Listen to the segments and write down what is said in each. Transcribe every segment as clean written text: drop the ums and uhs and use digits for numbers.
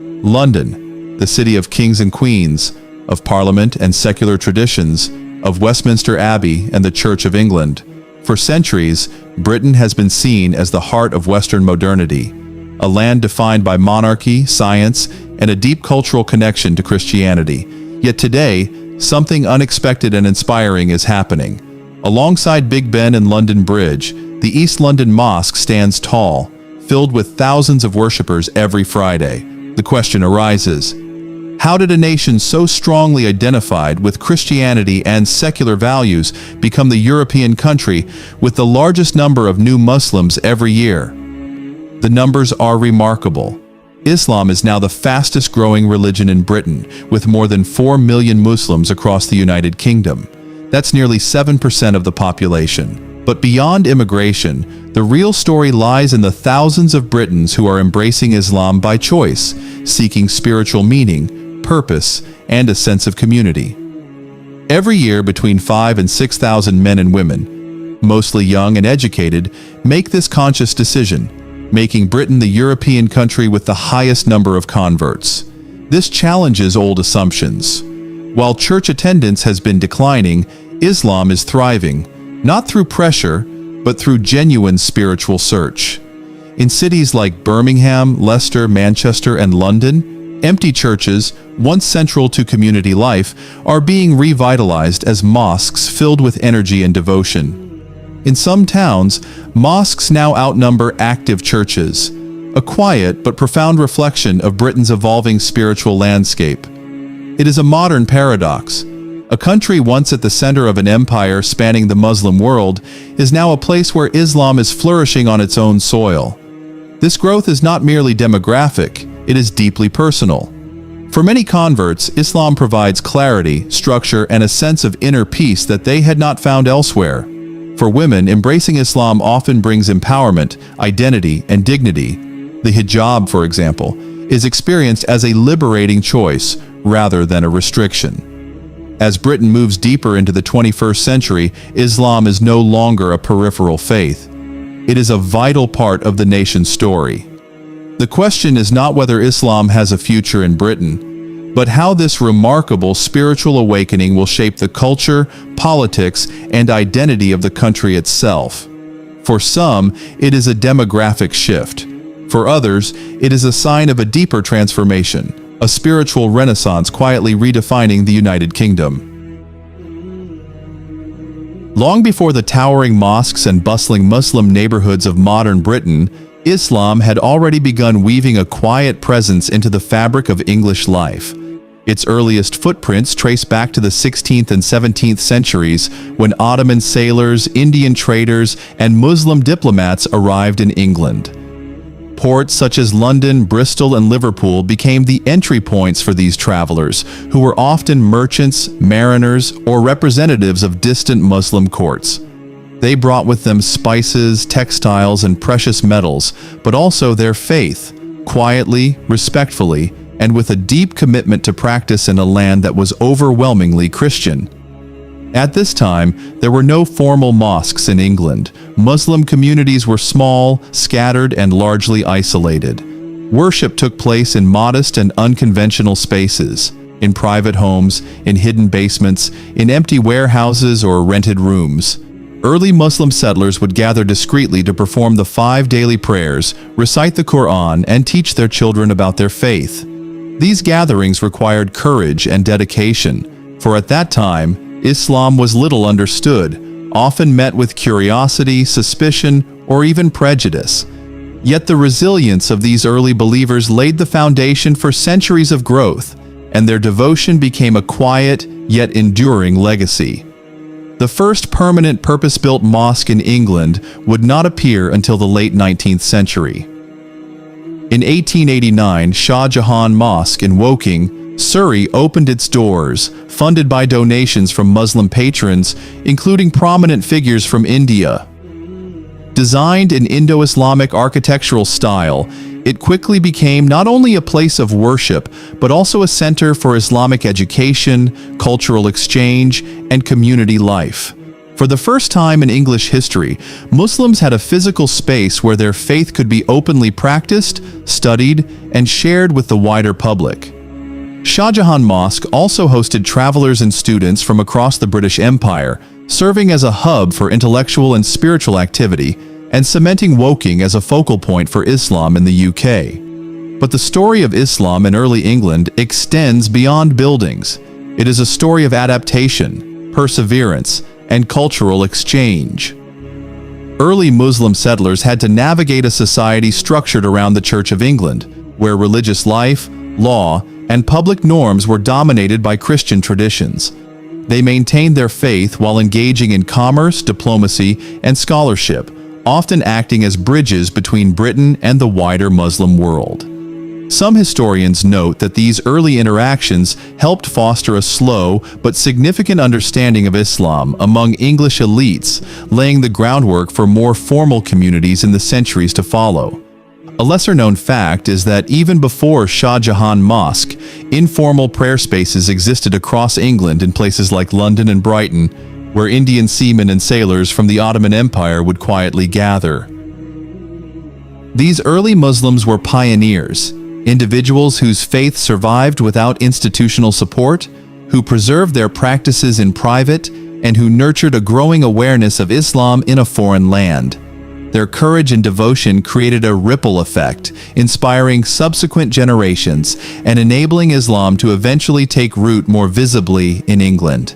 London, the city of kings and queens, of parliament and secular traditions, of Westminster Abbey and the Church of England. For centuries, Britain has been seen as the heart of Western modernity, a land defined by monarchy, science, and a deep cultural connection to Christianity. Yet today, something unexpected and inspiring is happening. Alongside Big Ben and London Bridge, the East London Mosque stands tall, filled with thousands of worshippers every Friday. The question arises, how did a nation so strongly identified with Christianity and secular values become the European country with the largest number of new Muslims every year? The numbers are remarkable. Islam is now the fastest growing religion in Britain, with more than 4 million Muslims across the United Kingdom. That's nearly 7% of the population. But beyond immigration, the real story lies in the thousands of Britons who are embracing Islam by choice, seeking spiritual meaning, purpose, and a sense of community. Every year, between 5,000 and 6,000 men and women, mostly young and educated, make this conscious decision, making Britain the European country with the highest number of converts. This challenges old assumptions. While church attendance has been declining, Islam is thriving, not through pressure, but through genuine spiritual search. In cities like Birmingham, Leicester, Manchester, and London, empty churches, once central to community life, are being revitalized as mosques filled with energy and devotion. In some towns, mosques now outnumber active churches, a quiet but profound reflection of Britain's evolving spiritual landscape. It is a modern paradox. A country once at the center of an empire spanning the Muslim world is now a place where Islam is flourishing on its own soil. This growth is not merely demographic, it is deeply personal. For many converts, Islam provides clarity, structure, and a sense of inner peace that they had not found elsewhere. For women, embracing Islam often brings empowerment, identity, and dignity. The hijab, for example, is experienced as a liberating choice rather than a restriction. As Britain moves deeper into the 21st century, Islam is no longer a peripheral faith. It is a vital part of the nation's story. The question is not whether Islam has a future in Britain, but how this remarkable spiritual awakening will shape the culture, politics, and identity of the country itself. For some, it is a demographic shift. For others, it is a sign of a deeper transformation, a spiritual renaissance quietly redefining the United Kingdom. Long before the towering mosques and bustling Muslim neighborhoods of modern Britain, Islam had already begun weaving a quiet presence into the fabric of English life. Its earliest footprints trace back to the 16th and 17th centuries when Ottoman sailors, Indian traders, and Muslim diplomats arrived in England. Ports such as London, Bristol, and Liverpool became the entry points for these travelers, who were often merchants, mariners, or representatives of distant Muslim courts. They brought with them spices, textiles, and precious metals, but also their faith, quietly, respectfully, and with a deep commitment to practice in a land that was overwhelmingly Christian. At this time, there were no formal mosques in England. Muslim communities were small, scattered, and largely isolated. Worship took place in modest and unconventional spaces, in private homes, in hidden basements, in empty warehouses or rented rooms. Early Muslim settlers would gather discreetly to perform the 5 daily prayers, recite the Quran, and teach their children about their faith. These gatherings required courage and dedication, for at that time, Islam was little understood, often met with curiosity, suspicion, or even prejudice. Yet the resilience of these early believers laid the foundation for centuries of growth, and their devotion became a quiet yet enduring legacy. The first permanent purpose-built mosque in England would not appear until the late 19th century. In 1889, Shah Jahan Mosque in Woking, Surrey opened its doors, funded by donations from Muslim patrons, including prominent figures from India. Designed in Indo-Islamic architectural style, it quickly became not only a place of worship, but also a center for Islamic education, cultural exchange, and community life. For the first time in English history, Muslims had a physical space where their faith could be openly practiced, studied, and shared with the wider public. Shah Jahan Mosque also hosted travelers and students from across the British Empire, serving as a hub for intellectual and spiritual activity, and cementing Woking as a focal point for Islam in the UK. But the story of Islam in early England extends beyond buildings. It is a story of adaptation, perseverance, and cultural exchange. Early Muslim settlers had to navigate a society structured around the Church of England, where religious life, law, and public norms were dominated by Christian traditions. They maintained their faith while engaging in commerce, diplomacy, and scholarship, often acting as bridges between Britain and the wider Muslim world. Some historians note that these early interactions helped foster a slow but significant understanding of Islam among English elites, laying the groundwork for more formal communities in the centuries to follow. A lesser-known fact is that even before Shah Jahan Mosque, informal prayer spaces existed across England in places like London and Brighton, where Indian seamen and sailors from the Ottoman Empire would quietly gather. These early Muslims were pioneers, individuals whose faith survived without institutional support, who preserved their practices in private, and who nurtured a growing awareness of Islam in a foreign land. Their courage and devotion created a ripple effect, inspiring subsequent generations and enabling Islam to eventually take root more visibly in England.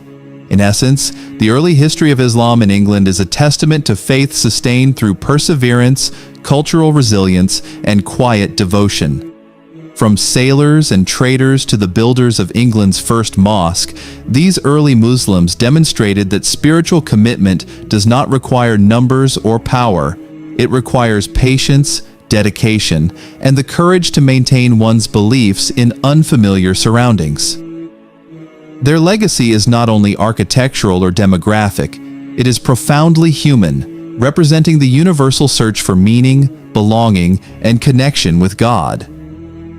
In essence, the early history of Islam in England is a testament to faith sustained through perseverance, cultural resilience, and quiet devotion. From sailors and traders to the builders of England's first mosque, these early Muslims demonstrated that spiritual commitment does not require numbers or power. It requires patience, dedication, and the courage to maintain one's beliefs in unfamiliar surroundings. Their legacy is not only architectural or demographic, it is profoundly human, representing the universal search for meaning, belonging, and connection with God.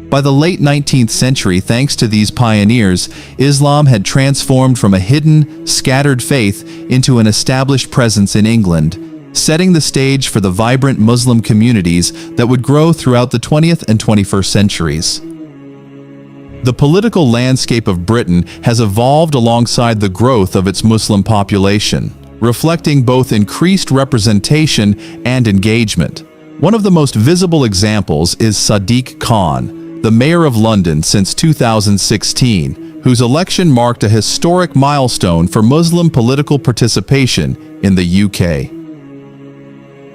By the late 19th century, thanks to these pioneers, Islam had transformed from a hidden, scattered faith into an established presence in England, setting the stage for the vibrant Muslim communities that would grow throughout the 20th and 21st centuries. The political landscape of Britain has evolved alongside the growth of its Muslim population, reflecting both increased representation and engagement. One of the most visible examples is Sadiq Khan, the mayor of London since 2016, whose election marked a historic milestone for Muslim political participation in the UK.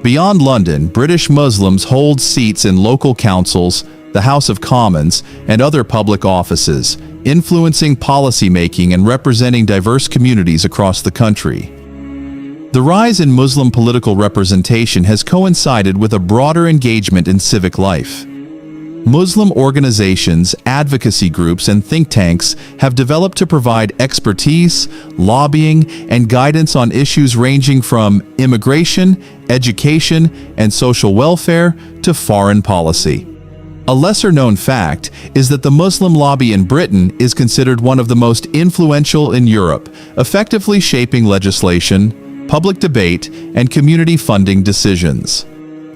Beyond London, British Muslims hold seats in local councils, the House of Commons, and other public offices, influencing policy-making and representing diverse communities across the country. The rise in Muslim political representation has coincided with a broader engagement in civic life. Muslim organizations, advocacy groups, and think tanks have developed to provide expertise, lobbying, and guidance on issues ranging from immigration, education, and social welfare to foreign policy. A lesser-known fact is that the Muslim lobby in Britain is considered one of the most influential in Europe, effectively shaping legislation, public debate, and community funding decisions.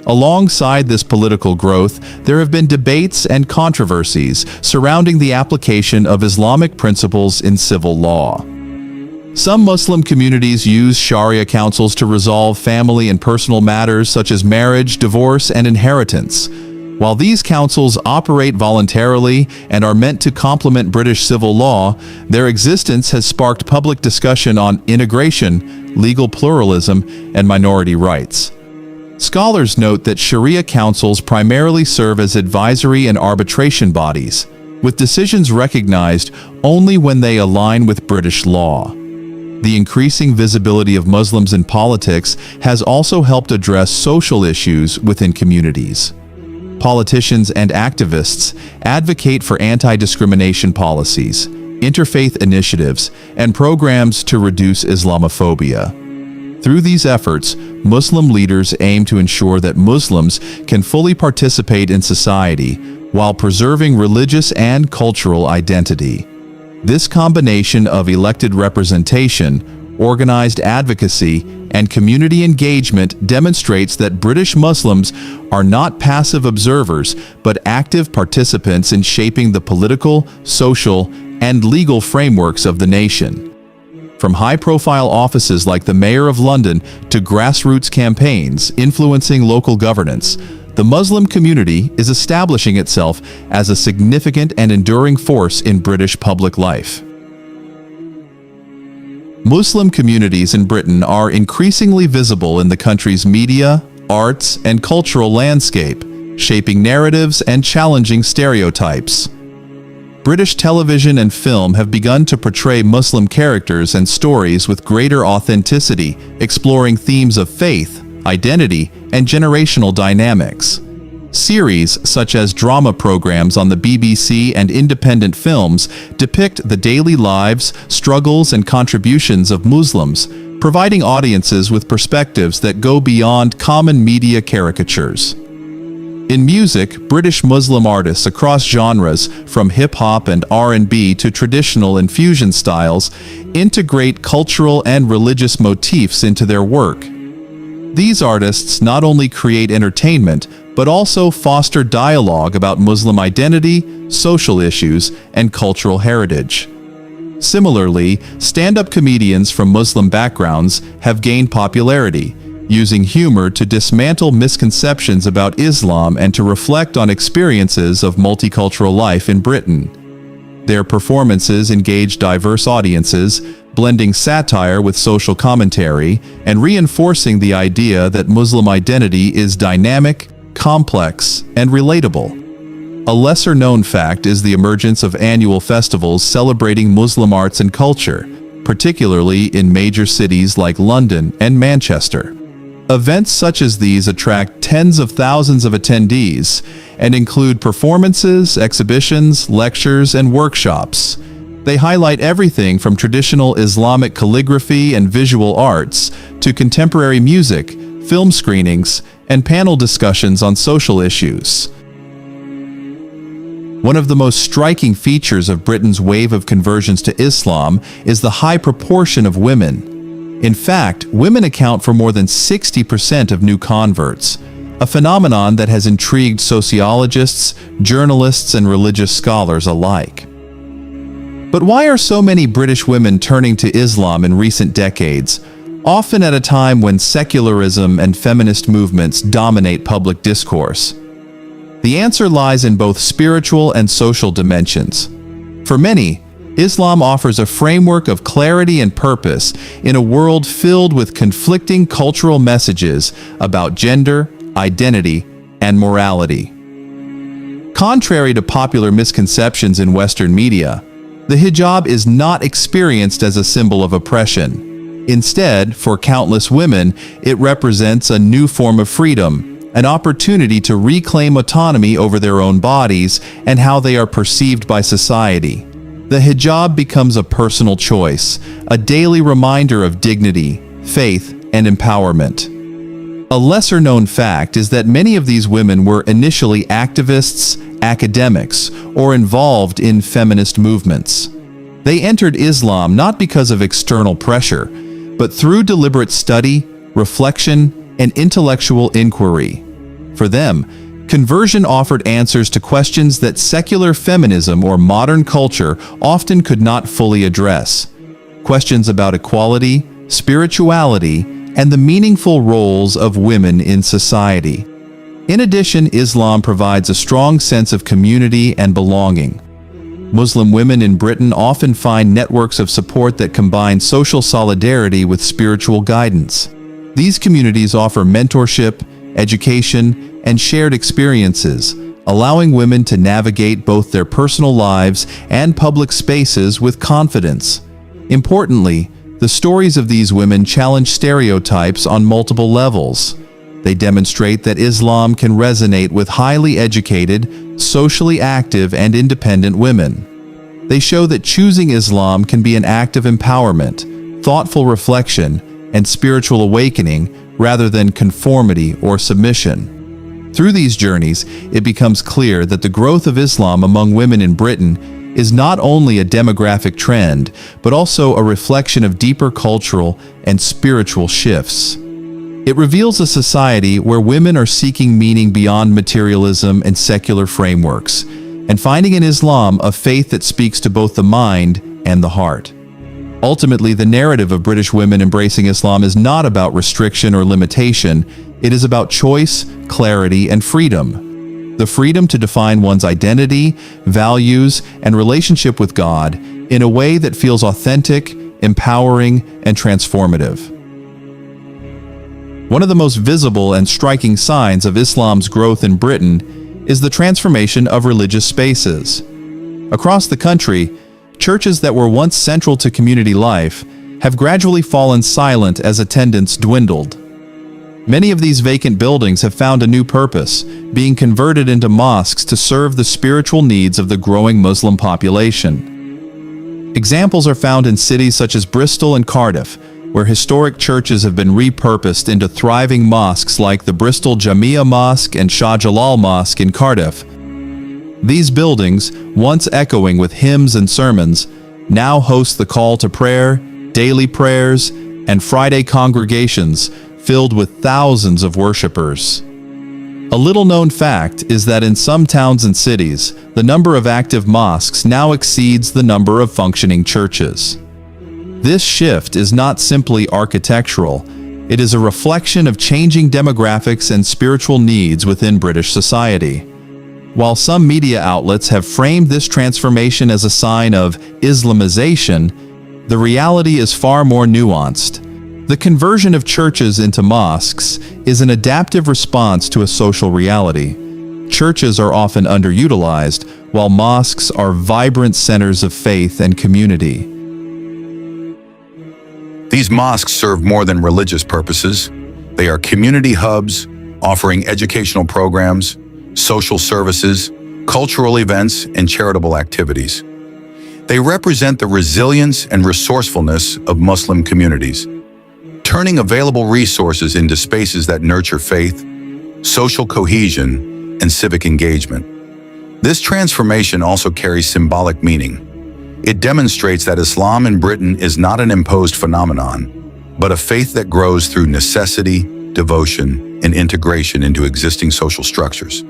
Alongside this political growth, there have been debates and controversies surrounding the application of Islamic principles in civil law. Some Muslim communities use Sharia councils to resolve family and personal matters such as marriage, divorce, and inheritance. While these councils operate voluntarily and are meant to complement British civil law, their existence has sparked public discussion on integration, legal pluralism, and minority rights. Scholars note that Sharia councils primarily serve as advisory and arbitration bodies, with decisions recognized only when they align with British law. The increasing visibility of Muslims in politics has also helped address social issues within communities. Politicians and activists advocate for anti-discrimination policies, interfaith initiatives, and programs to reduce Islamophobia. Through these efforts, Muslim leaders aim to ensure that Muslims can fully participate in society while preserving religious and cultural identity. This combination of elected representation, organized advocacy, and community engagement demonstrates that British Muslims are not passive observers, but active participants in shaping the political, social, and legal frameworks of the nation. From high-profile offices like the Mayor of London to grassroots campaigns influencing local governance, the Muslim community is establishing itself as a significant and enduring force in British public life. Muslim communities in Britain are increasingly visible in the country's media, arts, and cultural landscape, shaping narratives and challenging stereotypes. British television and film have begun to portray Muslim characters and stories with greater authenticity, exploring themes of faith, identity, and generational dynamics. Series such as drama programs on the BBC and independent films depict the daily lives, struggles, and contributions of Muslims, providing audiences with perspectives that go beyond common media caricatures. In music, British Muslim artists across genres, from hip-hop and R&B to traditional and fusion styles, integrate cultural and religious motifs into their work. These artists not only create entertainment, but also foster dialogue about Muslim identity, social issues, and cultural heritage. Similarly, stand-up comedians from Muslim backgrounds have gained popularity, using humor to dismantle misconceptions about Islam and to reflect on experiences of multicultural life in Britain. Their performances engage diverse audiences, blending satire with social commentary and reinforcing the idea that Muslim identity is dynamic, complex, and relatable. A lesser-known fact is the emergence of annual festivals celebrating Muslim arts and culture, particularly in major cities like London and Manchester. Events such as these attract tens of thousands of attendees and include performances, exhibitions, lectures, and workshops. They highlight everything from traditional Islamic calligraphy and visual arts to contemporary music, film screenings, and panel discussions on social issues. One of the most striking features of Britain's wave of conversions to Islam is the high proportion of women. In fact, women account for more than 60% of new converts, a phenomenon that has intrigued sociologists, journalists, and religious scholars alike. But why are so many British women turning to Islam in recent decades, often at a time when secularism and feminist movements dominate public discourse? The answer lies in both spiritual and social dimensions. For many, Islam offers a framework of clarity and purpose in a world filled with conflicting cultural messages about gender, identity, and morality. Contrary to popular misconceptions in Western media, the hijab is not experienced as a symbol of oppression. Instead, for countless women, it represents a new form of freedom, an opportunity to reclaim autonomy over their own bodies and how they are perceived by society. The hijab becomes a personal choice, a daily reminder of dignity, faith, and empowerment. A lesser-known fact is that many of these women were initially activists, academics, or involved in feminist movements. They entered Islam not because of external pressure, but through deliberate study, reflection, and intellectual inquiry. For them, conversion offered answers to questions that secular feminism or modern culture often could not fully address. Questions about equality, spirituality, and the meaningful roles of women in society. In addition, Islam provides a strong sense of community and belonging. Muslim women in Britain often find networks of support that combine social solidarity with spiritual guidance. These communities offer mentorship, education, and shared experiences, allowing women to navigate both their personal lives and public spaces with confidence. Importantly, the stories of these women challenge stereotypes on multiple levels. They demonstrate that Islam can resonate with highly educated, socially active, and independent women. They show that choosing Islam can be an act of empowerment, thoughtful reflection, and spiritual awakening rather than conformity or submission. Through these journeys, it becomes clear that the growth of Islam among women in Britain is not only a demographic trend, but also a reflection of deeper cultural and spiritual shifts. It reveals a society where women are seeking meaning beyond materialism and secular frameworks, and finding in Islam a faith that speaks to both the mind and the heart. Ultimately, the narrative of British women embracing Islam is not about restriction or limitation. It is about choice, clarity, and freedom. The freedom to define one's identity, values, and relationship with God in a way that feels authentic, empowering, and transformative. One of the most visible and striking signs of Islam's growth in Britain is the transformation of religious spaces. Across the country, churches that were once central to community life have gradually fallen silent as attendance dwindled. Many of these vacant buildings have found a new purpose, being converted into mosques to serve the spiritual needs of the growing Muslim population. Examples are found in cities such as Bristol and Cardiff, where historic churches have been repurposed into thriving mosques like the Bristol Jamia Mosque and Shah Jalal Mosque in Cardiff. These buildings, once echoing with hymns and sermons, now host the call to prayer, daily prayers, and Friday congregations filled with thousands of worshipers. A little-known fact is that in some towns and cities, the number of active mosques now exceeds the number of functioning churches. This shift is not simply architectural, it is a reflection of changing demographics and spiritual needs within British society. While some media outlets have framed this transformation as a sign of Islamization, the reality is far more nuanced. The conversion of churches into mosques is an adaptive response to a social reality. Churches are often underutilized, while mosques are vibrant centers of faith and community. These mosques serve more than religious purposes. They are community hubs, offering educational programs, social services, cultural events, and charitable activities. They represent the resilience and resourcefulness of Muslim communities, turning available resources into spaces that nurture faith, social cohesion, and civic engagement. This transformation also carries symbolic meaning. It demonstrates that Islam in Britain is not an imposed phenomenon, but a faith that grows through necessity, devotion, and integration into existing social structures.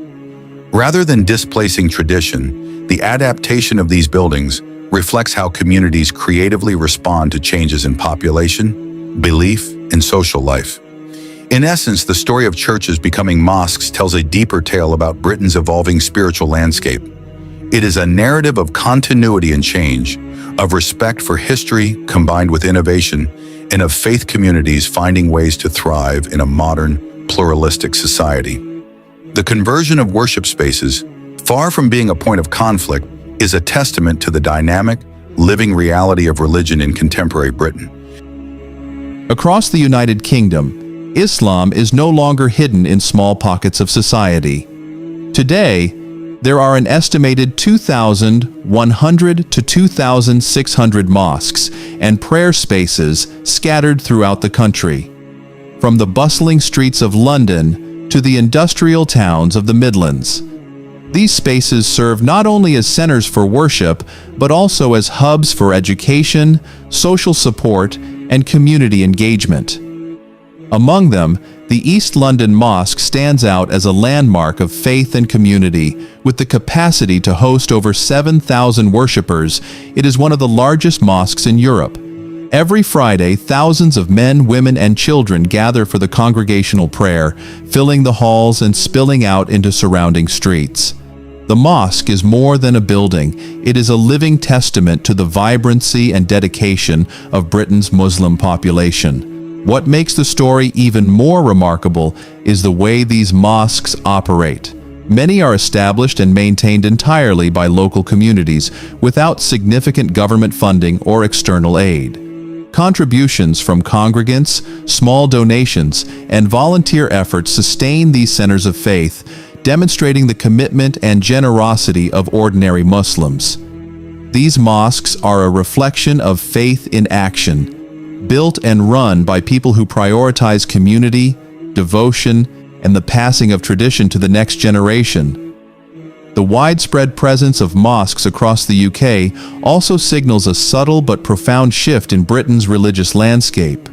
Rather than displacing tradition, the adaptation of these buildings reflects how communities creatively respond to changes in population, belief, and social life. In essence, the story of churches becoming mosques tells a deeper tale about Britain's evolving spiritual landscape. It is a narrative of continuity and change, of respect for history combined with innovation, and of faith communities finding ways to thrive in a modern, pluralistic society. The conversion of worship spaces, far from being a point of conflict, is a testament to the dynamic, living reality of religion in contemporary Britain. Across the United Kingdom, Islam is no longer hidden in small pockets of society. Today, there are an estimated 2,100 to 2,600 mosques and prayer spaces scattered throughout the country. From the bustling streets of London to the industrial towns of the Midlands. These spaces serve not only as centers for worship, but also as hubs for education, social support, and community engagement. Among them, the East London Mosque stands out as a landmark of faith and community. With the capacity to host over 7,000 worshippers, it is one of the largest mosques in Europe. Every Friday, thousands of men, women, and children gather for the congregational prayer, filling the halls and spilling out into surrounding streets. The mosque is more than a building. It is a living testament to the vibrancy and dedication of Britain's Muslim population. What makes the story even more remarkable is the way these mosques operate. Many are established and maintained entirely by local communities without significant government funding or external aid. Contributions from congregants, small donations, and volunteer efforts sustain these centers of faith, demonstrating the commitment and generosity of ordinary Muslims. These mosques are a reflection of faith in action, built and run by people who prioritize community, devotion, and the passing of tradition to the next generation. The widespread presence of mosques across the UK also signals a subtle but profound shift in Britain's religious landscape.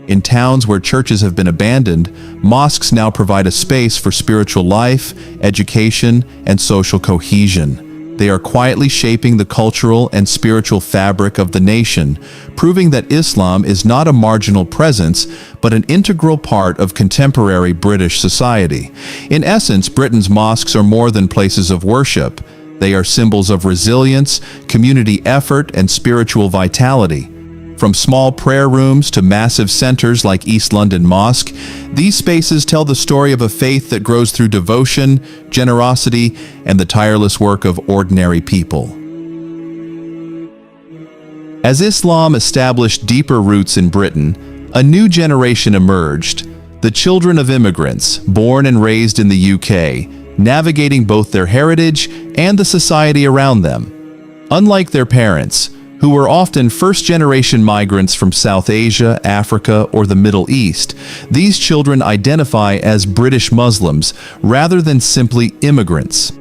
In towns where churches have been abandoned, mosques now provide a space for spiritual life, education, and social cohesion. They are quietly shaping the cultural and spiritual fabric of the nation, proving that Islam is not a marginal presence, but an integral part of contemporary British society. In essence, Britain's mosques are more than places of worship. They are symbols of resilience, community effort, and spiritual vitality. From small prayer rooms to massive centers like East London Mosque, these spaces tell the story of a faith that grows through devotion, generosity, and the tireless work of ordinary people. As Islam established deeper roots in Britain, a new generation emerged, the children of immigrants born and raised in the UK, navigating both their heritage and the society around them. Unlike their parents, who were often first-generation migrants from South Asia, Africa, or the Middle East, these children identify as British Muslims rather than simply immigrants.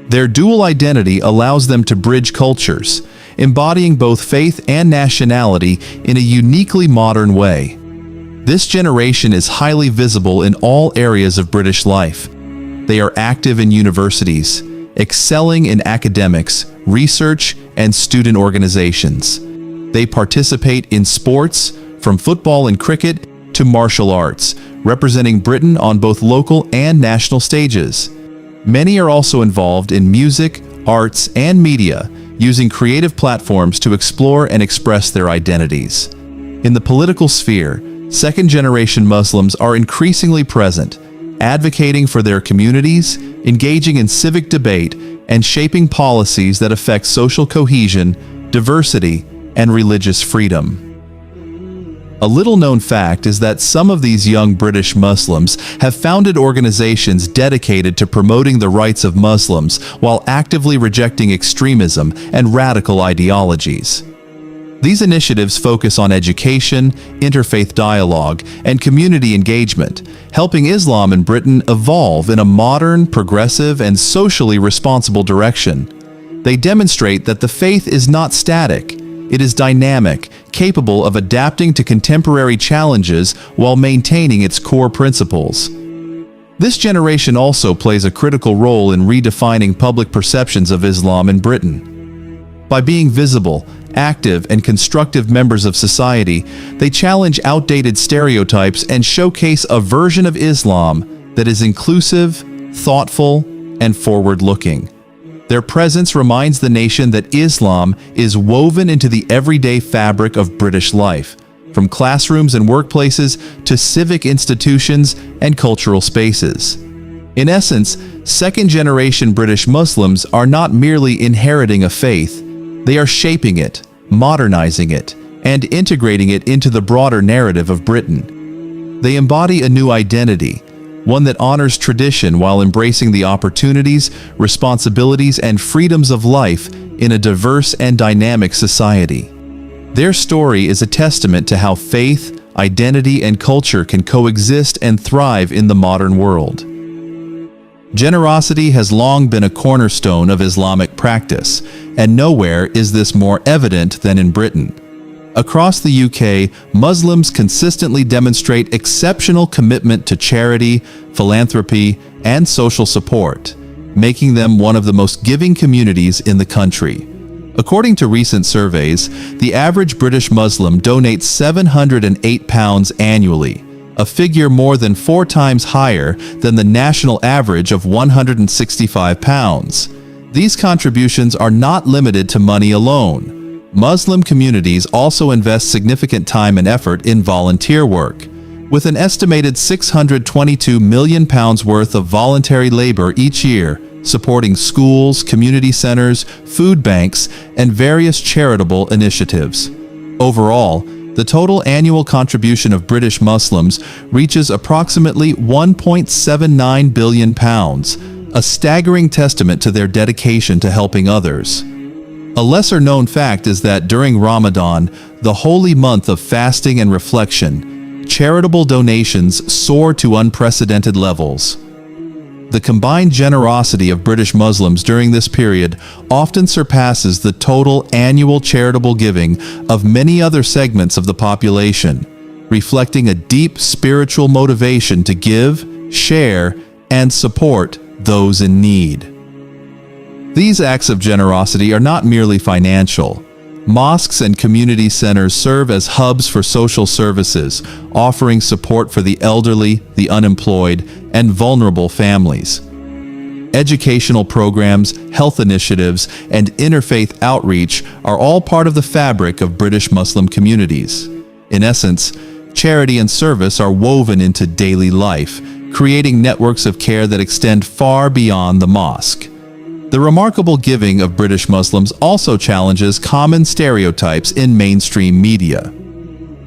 Their dual identity allows them to bridge cultures, embodying both faith and nationality in a uniquely modern way. This generation is highly visible in all areas of British life. They are active in universities, excelling in academics, research, and student organizations. They participate in sports, from football and cricket to martial arts, representing Britain on both local and national stages. Many are also involved in music, arts, and media, using creative platforms to explore and express their identities. In the political sphere, second-generation Muslims are increasingly present, advocating for their communities, engaging in civic debate, and shaping policies that affect social cohesion, diversity, and religious freedom. A little-known fact is that some of these young British Muslims have founded organizations dedicated to promoting the rights of Muslims while actively rejecting extremism and radical ideologies. These initiatives focus on education, interfaith dialogue, and community engagement, helping Islam in Britain evolve in a modern, progressive, and socially responsible direction. They demonstrate that the faith is not static. It is dynamic, capable of adapting to contemporary challenges while maintaining its core principles. This generation also plays a critical role in redefining public perceptions of Islam in Britain. By being visible, active, and constructive members of society, they challenge outdated stereotypes and showcase a version of Islam that is inclusive, thoughtful, and forward-looking. Their presence reminds the nation that Islam is woven into the everyday fabric of British life, from classrooms and workplaces to civic institutions and cultural spaces. In essence, second-generation British Muslims are not merely inheriting a faith, they are shaping it, modernizing it, and integrating it into the broader narrative of Britain. They embody a new identity, one that honors tradition while embracing the opportunities, responsibilities, and freedoms of life in a diverse and dynamic society. Their story is a testament to how faith, identity, and culture can coexist and thrive in the modern world. Generosity has long been a cornerstone of Islamic practice, and nowhere is this more evident than in Britain. Across the UK, Muslims consistently demonstrate exceptional commitment to charity, philanthropy, and social support, making them one of the most giving communities in the country. According to recent surveys, the average British Muslim donates £708 annually, a figure more than 4 times higher than the national average of £165. These contributions are not limited to money alone. Muslim communities also invest significant time and effort in volunteer work, with an estimated £622 million worth of voluntary labor each year, supporting schools, community centers, food banks, and various charitable initiatives. Overall, the total annual contribution of British Muslims reaches approximately £1.79 billion, a staggering testament to their dedication to helping others. A lesser-known fact is that during Ramadan, the holy month of fasting and reflection, charitable donations soar to unprecedented levels. The combined generosity of British Muslims during this period often surpasses the total annual charitable giving of many other segments of the population, reflecting a deep spiritual motivation to give, share, and support those in need. These acts of generosity are not merely financial. Mosques and community centers serve as hubs for social services, offering support for the elderly, the unemployed, and vulnerable families. Educational programs, health initiatives, and interfaith outreach are all part of the fabric of British Muslim communities. In essence, charity and service are woven into daily life, creating networks of care that extend far beyond the mosque. The remarkable giving of British Muslims also challenges common stereotypes in mainstream media.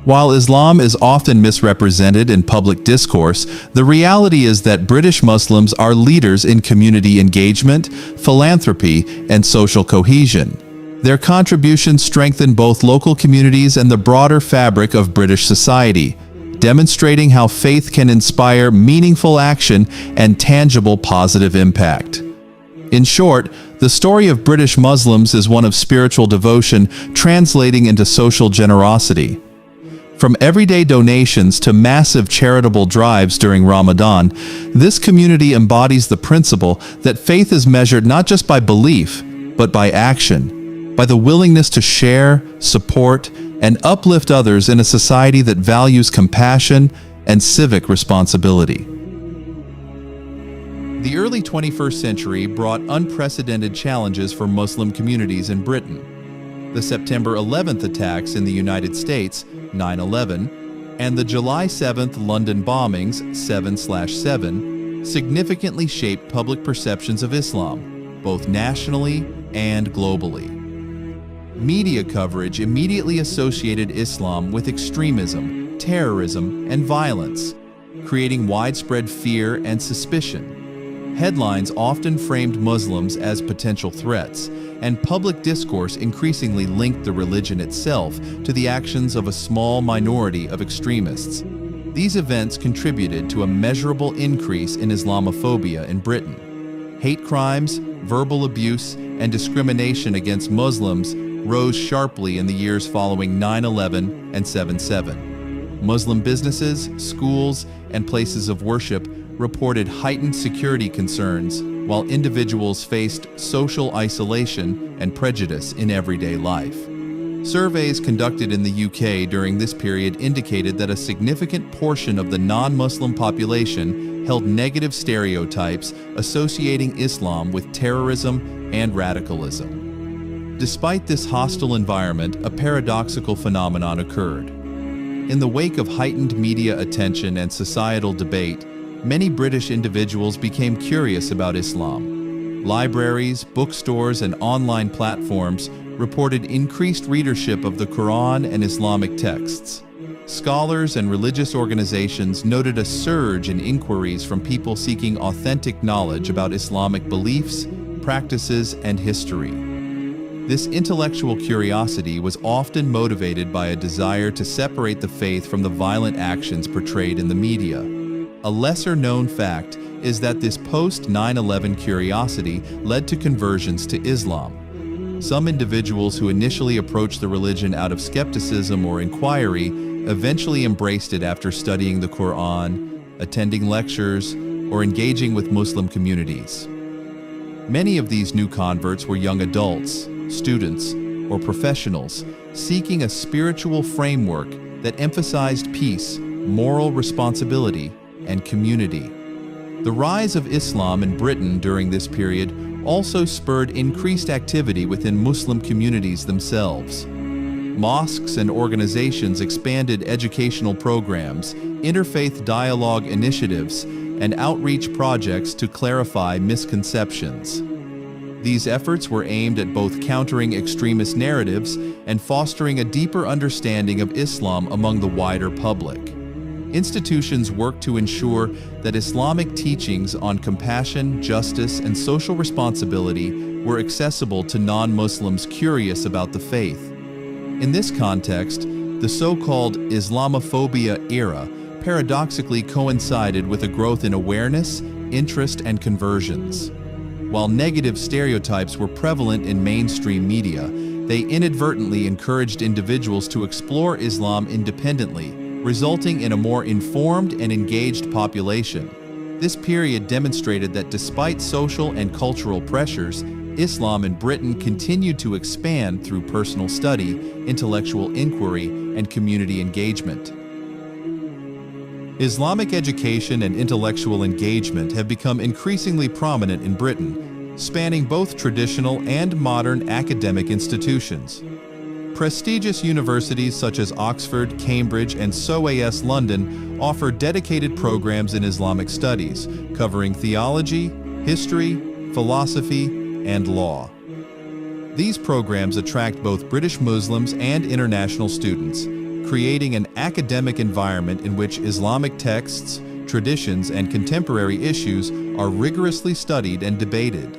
While Islam is often misrepresented in public discourse, the reality is that British Muslims are leaders in community engagement, philanthropy, and social cohesion. Their contributions strengthen both local communities and the broader fabric of British society, demonstrating how faith can inspire meaningful action and tangible positive impact. In short, the story of British Muslims is one of spiritual devotion translating into social generosity. From everyday donations to massive charitable drives during Ramadan, this community embodies the principle that faith is measured not just by belief, but by action, by the willingness to share, support, and uplift others in a society that values compassion and civic responsibility. The early 21st century brought unprecedented challenges for Muslim communities in Britain. The September 11th attacks in the United States, 9/11, and the July 7th London bombings, 7/7, significantly shaped public perceptions of Islam, both nationally and globally. Media coverage immediately associated Islam with extremism, terrorism, and violence, creating widespread fear and suspicion. Headlines often framed Muslims as potential threats, and public discourse increasingly linked the religion itself to the actions of a small minority of extremists. These events contributed to a measurable increase in Islamophobia in Britain. Hate crimes, verbal abuse, and discrimination against Muslims rose sharply in the years following 9/11 and 7/7. Muslim businesses, schools, and places of worship reported heightened security concerns, while individuals faced social isolation and prejudice in everyday life. Surveys conducted in the UK during this period indicated that a significant portion of the non-Muslim population held negative stereotypes associating Islam with terrorism and radicalism. Despite this hostile environment, a paradoxical phenomenon occurred. In the wake of heightened media attention and societal debate, many British individuals became curious about Islam. Libraries, bookstores, and online platforms reported increased readership of the Quran and Islamic texts. Scholars and religious organizations noted a surge in inquiries from people seeking authentic knowledge about Islamic beliefs, practices, and history. This intellectual curiosity was often motivated by a desire to separate the faith from the violent actions portrayed in the media. A lesser-known fact is that this post-9/11 curiosity led to conversions to Islam. Some individuals who initially approached the religion out of skepticism or inquiry eventually embraced it after studying the Quran, attending lectures, or engaging with Muslim communities. Many of these new converts were young adults, students, or professionals seeking a spiritual framework that emphasized peace, moral responsibility, and community. The rise of Islam in Britain during this period also spurred increased activity within Muslim communities themselves. Mosques and organizations expanded educational programs, interfaith dialogue initiatives, and outreach projects to clarify misconceptions. These efforts were aimed at both countering extremist narratives and fostering a deeper understanding of Islam among the wider public. Institutions work to ensure that Islamic teachings on compassion, justice, and social responsibility were accessible to non-Muslims curious about the faith. In this context, the so-called Islamophobia era paradoxically coincided with a growth in awareness interest, and conversions. While negative stereotypes were prevalent in mainstream media, they inadvertently encouraged individuals to explore Islam independently, resulting in a more informed and engaged population. This period demonstrated that despite social and cultural pressures, Islam in Britain continued to expand through personal study, intellectual inquiry, and community engagement. Islamic education and intellectual engagement have become increasingly prominent in Britain, spanning both traditional and modern academic institutions. Prestigious universities such as Oxford, Cambridge, and East London offer dedicated programs in Islamic studies, covering theology, history, philosophy, and law. These programs attract both British Muslims and international students, creating an academic environment in which Islamic texts, traditions, and contemporary issues are rigorously studied and debated.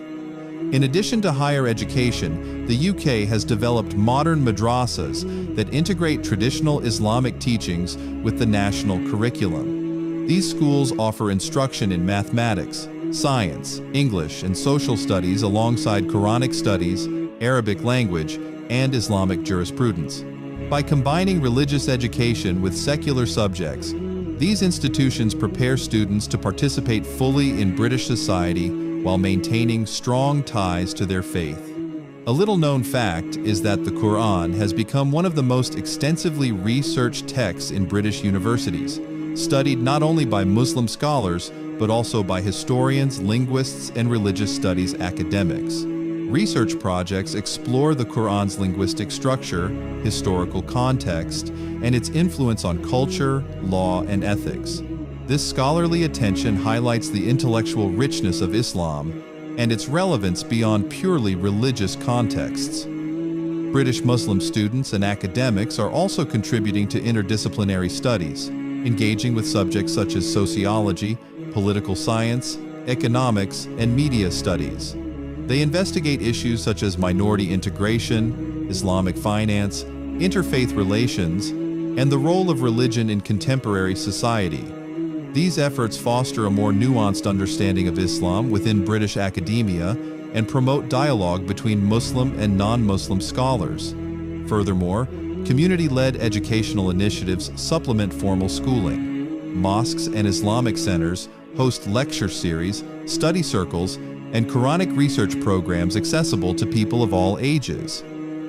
In addition to higher education, the UK has developed modern madrasas that integrate traditional Islamic teachings with the national curriculum. These schools offer instruction in mathematics, science, English, and social studies alongside Quranic studies, Arabic language, and Islamic jurisprudence. By combining religious education with secular subjects, these institutions prepare students to participate fully in British society while maintaining strong ties to their faith. A little-known fact is that the Quran has become one of the most extensively researched texts in British universities, studied not only by Muslim scholars, but also by historians, linguists, and religious studies academics. Research projects explore the Quran's linguistic structure, historical context, and its influence on culture, law, and ethics. This scholarly attention highlights the intellectual richness of Islam and its relevance beyond purely religious contexts. British Muslim students and academics are also contributing to interdisciplinary studies, engaging with subjects such as sociology, political science, economics, and media studies. They investigate issues such as minority integration, Islamic finance, interfaith relations, and the role of religion in contemporary society. These efforts foster a more nuanced understanding of Islam within British academia and promote dialogue between Muslim and non-Muslim scholars. Furthermore, community-led educational initiatives supplement formal schooling. Mosques and Islamic centers host lecture series, study circles, and Quranic research programs accessible to people of all ages.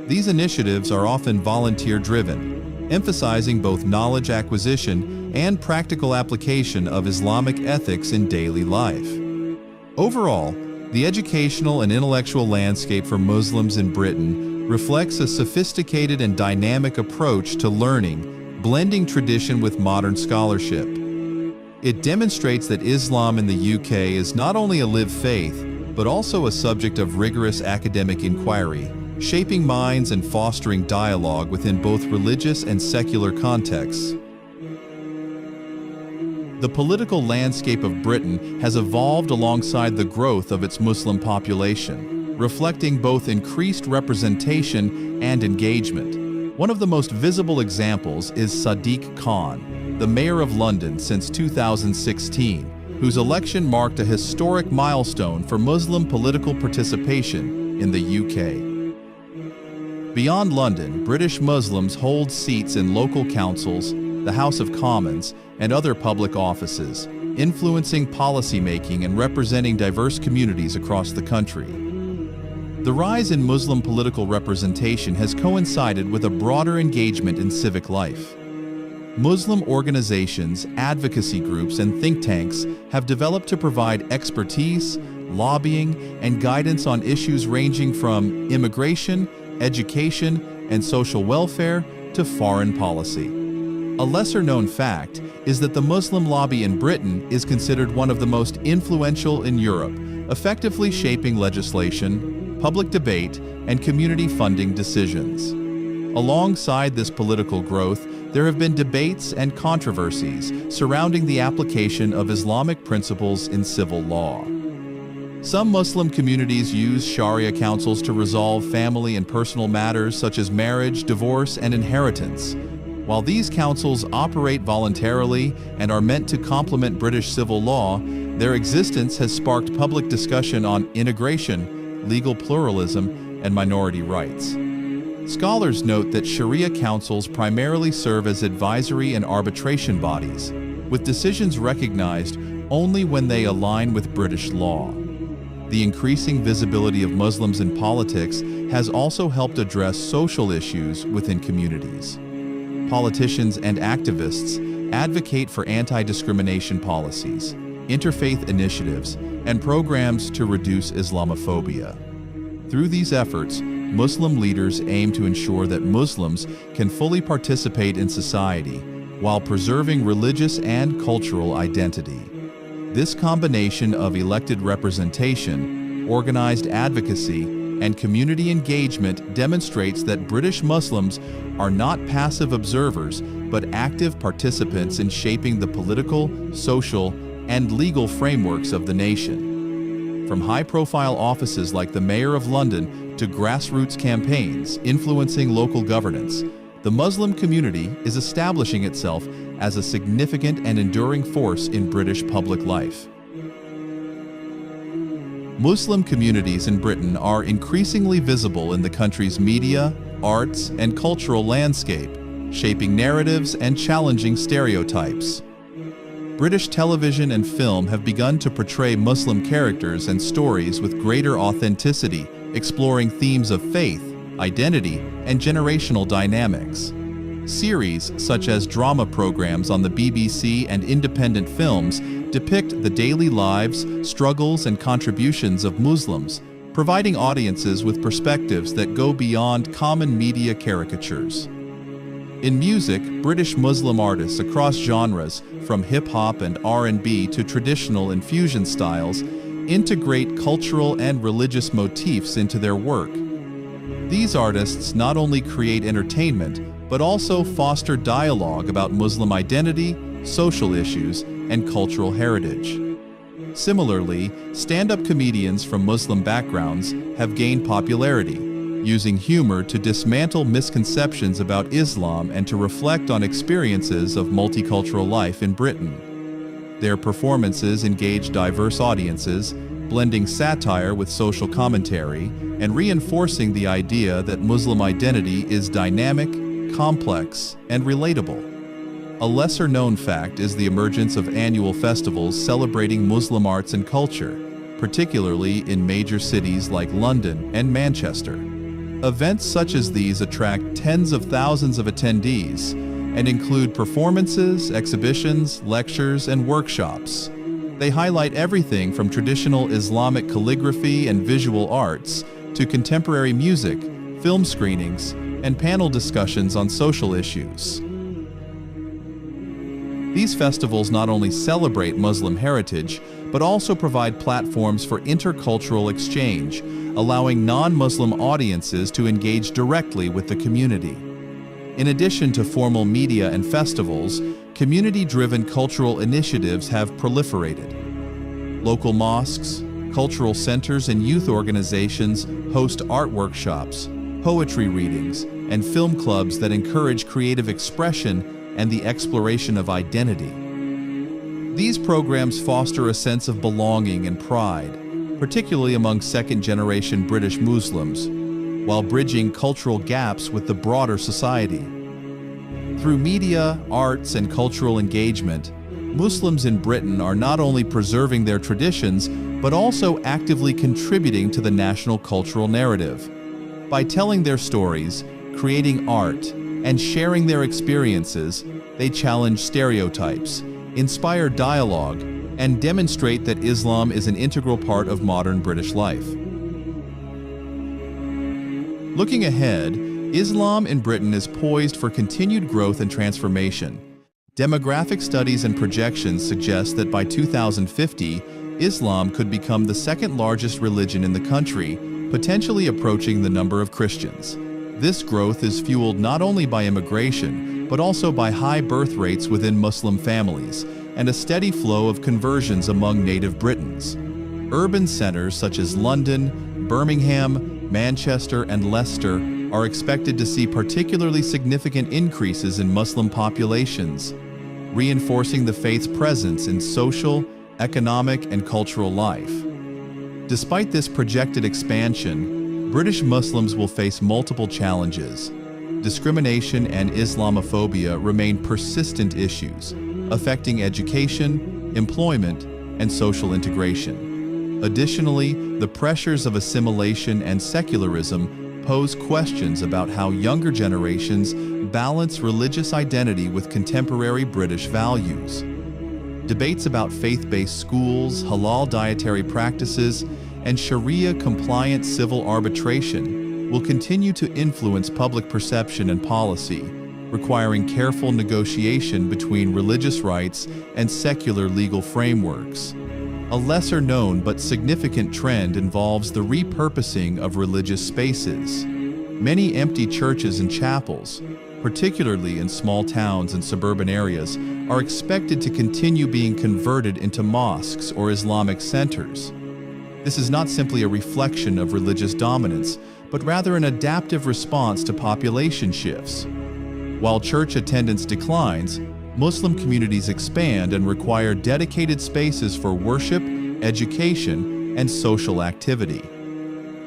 These initiatives are often volunteer-driven, emphasizing both knowledge acquisition and practical application of Islamic ethics in daily life. Overall, the educational and intellectual landscape for Muslims in Britain reflects a sophisticated and dynamic approach to learning, blending tradition with modern scholarship. It demonstrates that Islam in the UK is not only a lived faith, but also a subject of rigorous academic inquiry, shaping minds and fostering dialogue within both religious and secular contexts. The political landscape of Britain has evolved alongside the growth of its Muslim population, reflecting both increased representation and engagement. One of the most visible examples is Sadiq Khan, the Mayor of London since 2016, whose election marked a historic milestone for Muslim political participation in the UK. Beyond London, British Muslims hold seats in local councils, the House of Commons, and other public offices, influencing policy-making and representing diverse communities across the country. The rise in Muslim political representation has coincided with a broader engagement in civic life. Muslim organizations, advocacy groups, and think tanks have developed to provide expertise, lobbying, and guidance on issues ranging from immigration, education, and social welfare to foreign policy. A lesser-known fact is that the Muslim lobby in Britain is considered one of the most influential in Europe, effectively shaping legislation, public debate, and community funding decisions. Alongside this political growth, there have been debates and controversies surrounding the application of Islamic principles in civil law. Some Muslim communities use Sharia councils to resolve family and personal matters such as marriage, divorce, and inheritance. While these councils operate voluntarily and are meant to complement British civil law, Their existence has sparked public discussion on integration, legal pluralism, and minority rights. Scholars note that Sharia councils primarily serve as advisory and arbitration bodies, with decisions recognized only when they align with British law. The increasing visibility of Muslims in politics has also helped address social issues within communities. Politicians and activists advocate for anti-discrimination policies, interfaith initiatives, and programs to reduce Islamophobia. Through these efforts, Muslim leaders aim to ensure that Muslims can fully participate in society while preserving religious and cultural identity. This combination of elected representation, organized advocacy, and community engagement demonstrates that British Muslims are not passive observers, but active participants in shaping the political, social, and legal frameworks of the nation. From high-profile offices like the Mayor of London to grassroots campaigns influencing local governance, the Muslim community is establishing itself as a significant and enduring force in British public life. Muslim communities in Britain are increasingly visible in the country's media, arts, and cultural landscape, shaping narratives and challenging stereotypes. British television and film have begun to portray Muslim characters and stories with greater authenticity, exploring themes of faith, identity, and generational dynamics. Series such as drama programs on the BBC and independent films depict the daily lives, struggles, and contributions of Muslims, providing audiences with perspectives that go beyond common media caricatures. In music, British Muslim artists across genres, from hip-hop and R&B to traditional and fusion styles, integrate cultural and religious motifs into their work. These artists not only create entertainment, but also foster dialogue about Muslim identity, social issues, and cultural heritage. Similarly, stand-up comedians from Muslim backgrounds have gained popularity, using humor to dismantle misconceptions about Islam and to reflect on experiences of multicultural life in Britain. Their performances engage diverse audiences, blending satire with social commentary and reinforcing the idea that Muslim identity is dynamic, complex, and relatable. A lesser-known fact is the emergence of annual festivals celebrating Muslim arts and culture, particularly in major cities like London and Manchester. Events such as these attract tens of thousands of attendees and include performances, exhibitions, lectures, and workshops. They highlight everything from traditional Islamic calligraphy and visual arts to contemporary music, film screenings, and panel discussions on social issues. These festivals not only celebrate Muslim heritage, but also provide platforms for intercultural exchange, allowing non-Muslim audiences to engage directly with the community. In addition to formal media and festivals, community-driven cultural initiatives have proliferated. Local mosques, cultural centers, and youth organizations host art workshops, poetry readings, and film clubs that encourage creative expression and the exploration of identity. These programs foster a sense of belonging and pride, particularly among second-generation British Muslims, while bridging cultural gaps with the broader society. Through media, arts, and cultural engagement, Muslims in Britain are not only preserving their traditions, but also actively contributing to the national cultural narrative. By telling their stories, creating art, and sharing their experiences, they challenge stereotypes, inspire dialogue, and demonstrate that Islam is an integral part of modern British life. Looking ahead, Islam in Britain is poised for continued growth and transformation. Demographic studies and projections suggest that by 2050, Islam could become the second largest religion in the country, potentially approaching the number of Christians. This growth is fueled not only by immigration, but also by high birth rates within Muslim families and a steady flow of conversions among native Britons. Urban centers such as London, Birmingham, Manchester, and Leicester are expected to see particularly significant increases in Muslim populations, reinforcing the faith's presence in social, economic and cultural life. Despite this projected expansion, British Muslims will face multiple challenges. Discrimination and Islamophobia remain persistent issues, affecting education, employment, and social integration. Additionally, the pressures of assimilation and secularism pose questions about how younger generations balance religious identity with contemporary British values. Debates about faith-based schools, halal dietary practices, and Sharia-compliant civil arbitration will continue to influence public perception and policy, requiring careful negotiation between religious rights and secular legal frameworks. A lesser-known but significant trend involves the repurposing of religious spaces. Many empty churches and chapels, particularly in small towns and suburban areas, are expected to continue being converted into mosques or Islamic centers. This is not simply a reflection of religious dominance, but rather an adaptive response to population shifts. While church attendance declines, Muslim communities expand and require dedicated spaces for worship, education, and social activity.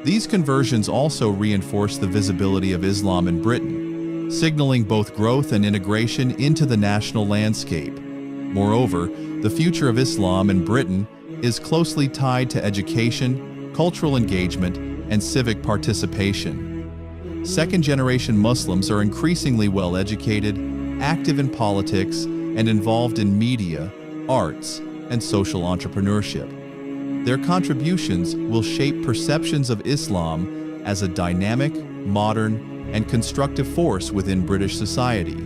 These conversions also reinforce the visibility of Islam in Britain, signaling both growth and integration into the national landscape. Moreover, the future of Islam in Britain is closely tied to education, cultural engagement, and civic participation. Second-generation Muslims are increasingly well-educated, active in politics, and involved in media, arts, and social entrepreneurship. Their contributions will shape perceptions of Islam as a dynamic, modern, and constructive force within British society.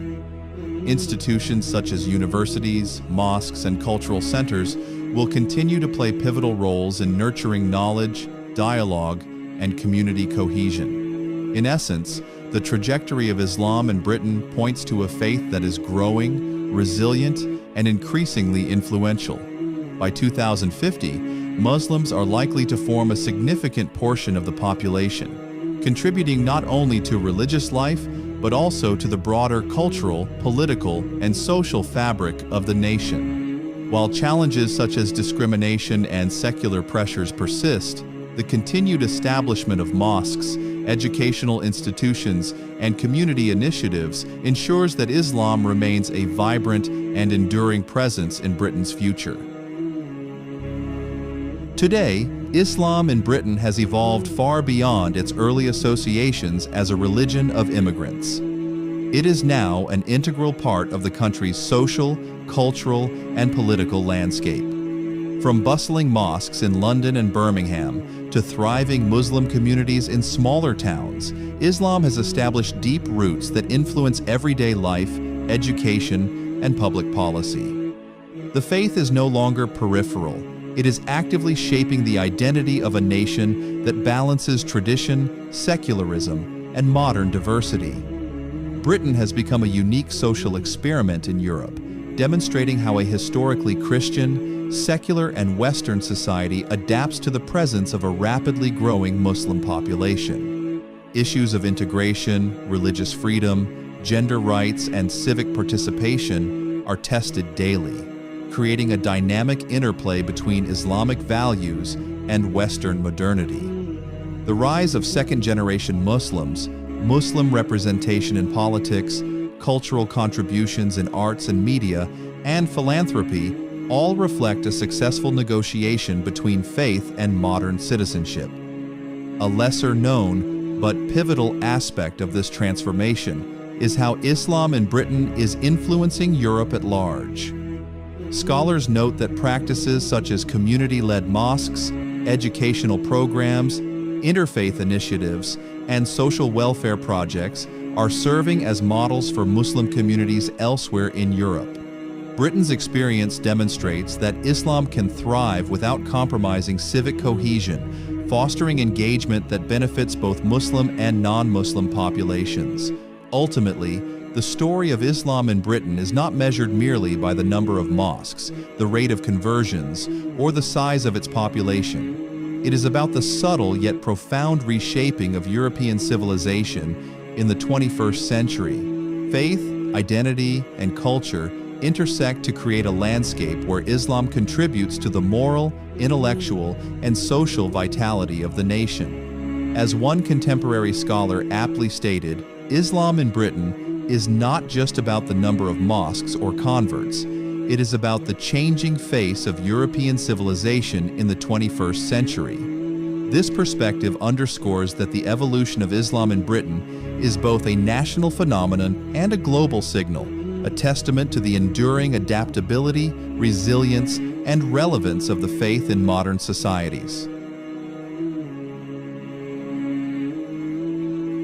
Institutions such as universities, mosques, and cultural centers will continue to play pivotal roles in nurturing knowledge, dialogue, and community cohesion. In essence, the trajectory of Islam in Britain points to a faith that is growing, resilient, and increasingly influential. By 2050, Muslims are likely to form a significant portion of the population, contributing not only to religious life, but also to the broader cultural, political, and social fabric of the nation. While challenges such as discrimination and secular pressures persist, the continued establishment of mosques, educational institutions, and community initiatives ensures that Islam remains a vibrant and enduring presence in Britain's future. Today, Islam in Britain has evolved far beyond its early associations as a religion of immigrants. It is now an integral part of the country's social, cultural, and political landscape. From bustling mosques in London and Birmingham to thriving Muslim communities in smaller towns, Islam has established deep roots that influence everyday life, education, and public policy. The faith is no longer peripheral. It is actively shaping the identity of a nation that balances tradition, secularism, and modern diversity. Britain has become a unique social experiment in Europe, demonstrating how a historically Christian, secular, and Western society adapts to the presence of a rapidly growing Muslim population. Issues of integration, religious freedom, gender rights, and civic participation are tested daily, creating a dynamic interplay between Islamic values and Western modernity. The rise of second-generation Muslims, Muslim representation in politics, cultural contributions in arts and media, and philanthropy all reflect a successful negotiation between faith and modern citizenship. A lesser-known but pivotal aspect of this transformation is how Islam in Britain is influencing Europe at large. Scholars note that practices such as community-led mosques, educational programs, interfaith initiatives, and social welfare projects are serving as models for Muslim communities elsewhere in Europe. Britain's experience demonstrates that Islam can thrive without compromising civic cohesion, fostering engagement that benefits both Muslim and non-Muslim populations. Ultimately, the story of Islam in Britain is not measured merely by the number of mosques, the rate of conversions, or the size of its population. It is about the subtle yet profound reshaping of European civilization in the 21st century. Faith, identity, and culture intersect to create a landscape where Islam contributes to the moral, intellectual, and social vitality of the nation. As one contemporary scholar aptly stated, Islam in Britain is not just about the number of mosques or converts. It is about the changing face of European civilization in the 21st century. This perspective underscores that the evolution of Islam in Britain is both a national phenomenon and a global signal, a testament to the enduring adaptability, resilience, and relevance of the faith in modern societies.